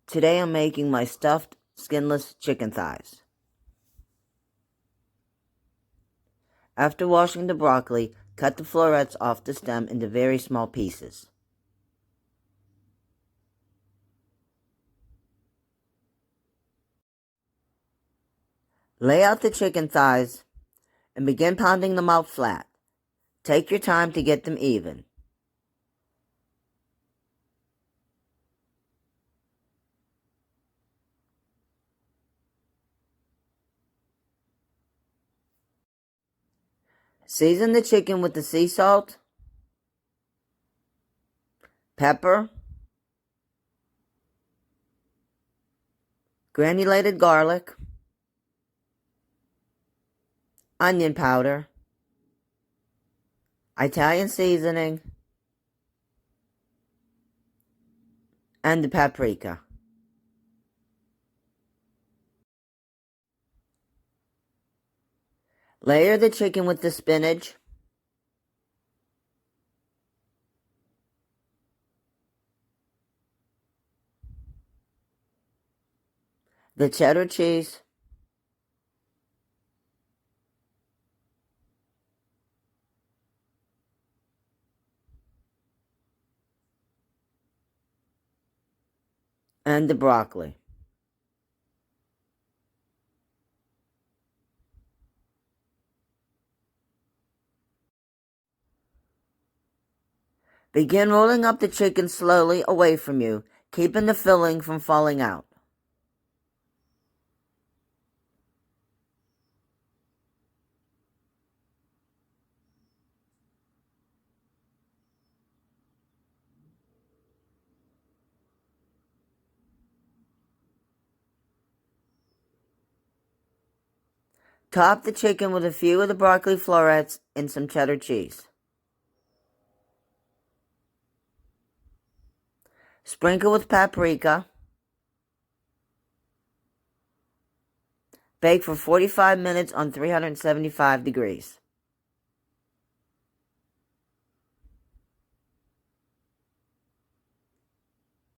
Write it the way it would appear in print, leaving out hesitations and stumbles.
Today I'm making my stuffed, skinless chicken thighs. After washing the broccoli, cut the florets off the stem into very small pieces. Lay out the chicken thighs and begin pounding them out flat. Take your time to get them even. Season the chicken with the sea salt, pepper, granulated garlic, onion powder, Italian seasoning, and the paprika. Layer the chicken with the spinach, the cheddar cheese, and the broccoli. Begin rolling up the chicken slowly away from you, keeping the filling from falling out. Top the chicken with a few of the broccoli florets and some cheddar cheese. Sprinkle with paprika. Bake for 45 minutes on 375 degrees.